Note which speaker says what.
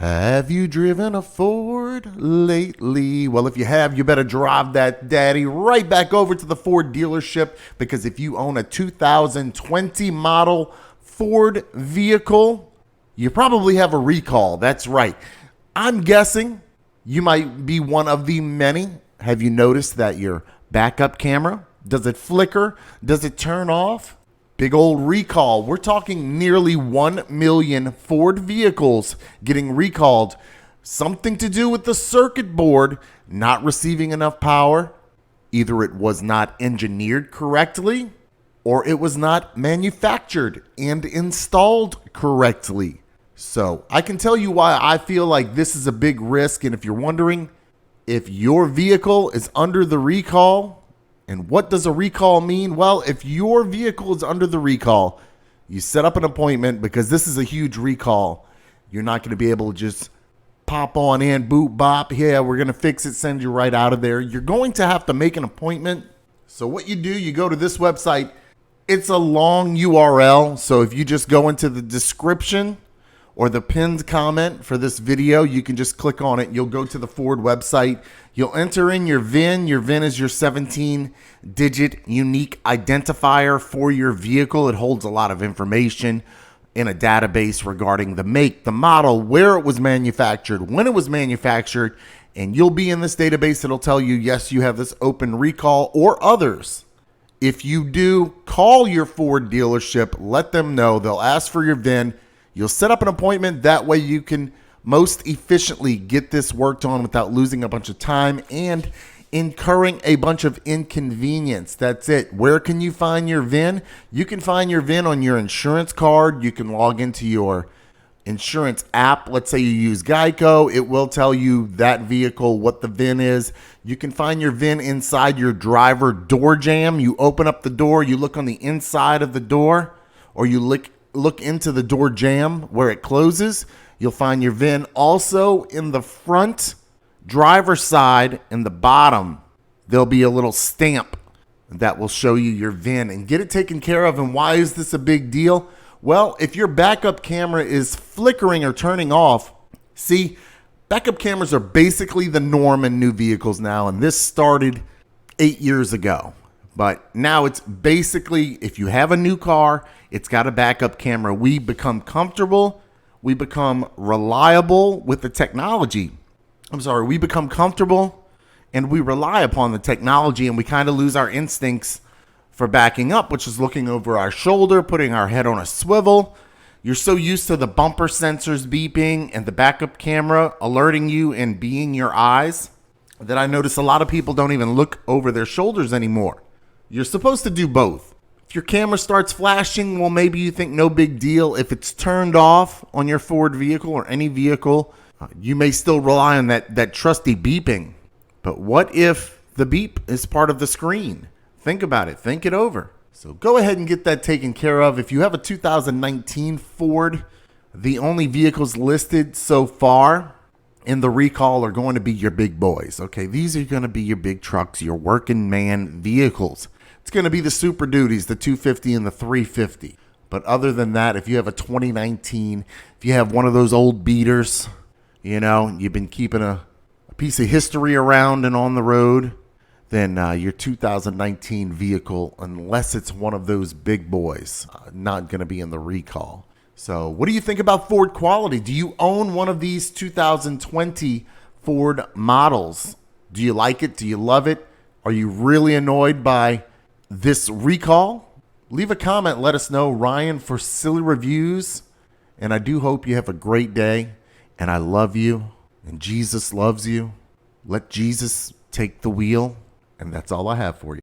Speaker 1: Have you driven a Ford lately? Well, if you have, you better drive that daddy right back over to the Ford dealership, because if you own a 2020 model Ford vehicle, you probably have a recall. That's right. I'm guessing you might be one of the many. Have you noticed that your backup camera, does it flicker? Does it turn off? Big old recall. We're talking nearly 1 million Ford vehicles getting recalled. Something to do with the circuit board not receiving enough power. Either it was not engineered correctly, or it was not manufactured and installed correctly. So I can tell you why I feel like this is a big risk. And if you're wondering if your vehicle is under the recall, and what does a recall mean? Well, if your vehicle is under the recall, you set up an appointment, because this is a huge recall. You're not going to be able to just pop on in, boop, bop. Yeah, we're going to fix it, send you right out of there. You're going to have to make an appointment. So what you do, you go to this website. It's a long URL. So if you just go into the description or the pinned comment for this video, you can just click on it. You'll go to the Ford website. You'll enter in your VIN. Your VIN is your 17-digit unique identifier for your vehicle. It holds a lot of information in a database regarding the make, the model, where it was manufactured, when it was manufactured, and you'll be in this database. It'll tell you, yes, you have this open recall or others. If you do, call your Ford dealership. Let them know. They'll ask for your VIN. You'll set up an appointment. That way you can most efficiently get this worked on without losing a bunch of time and incurring a bunch of inconvenience. That's it. Where can you find your VIN? You can find your VIN on your insurance card. You can log into your insurance app. Let's say you use Geico. It will tell you that vehicle, what the VIN is. You can find your VIN inside your driver door jamb. You open up the door. You look on the inside of the door, or you look into the door jamb where it closes. You'll find your VIN. Also in the front driver's side, in the bottom, there'll be a little stamp that will show you your VIN, and get it taken care of. And why is this a big deal? Well, if your backup camera is flickering or turning off, see, backup cameras are basically the norm in new vehicles now, and this started 8 years ago. But now it's basically, if you have a new car, it's got a backup camera. We become comfortable. We become reliable with the technology. We become comfortable and we rely upon the technology, and we kind of lose our instincts for backing up, which is looking over our shoulder, putting our head on a swivel. You're so used to the bumper sensors beeping and the backup camera alerting you and being your eyes that I notice a lot of people don't even look over their shoulders anymore. You're supposed to do both. If your camera starts flashing, well, maybe you think no big deal. If it's turned off on your Ford vehicle or any vehicle, you may still rely on that trusty beeping. But what if the beep is part of the screen? Think about it. Think it over. So go ahead and get that taken care of. If you have a 2019 Ford, the only vehicles listed so far in the recall are going to be your big boys. Okay, these are going to be your big trucks, your working man vehicles. It's going to be the Super Duties, the 250 and the 350. But other than that, if you have a 2019, if you have one of those old beaters, you've been keeping a piece of history around and on the road, then your 2019 vehicle, unless it's one of those big boys, not going to be in the recall. So what do you think about Ford quality? Do you own one of these 2020 Ford models? Do you like it? Do you love it? Are you really annoyed by this recall? Leave a comment. Let us know. Ryan for Silly Reviews. And I do hope you have a great day. And I love you. And Jesus loves you. Let Jesus take the wheel. And that's all I have for you.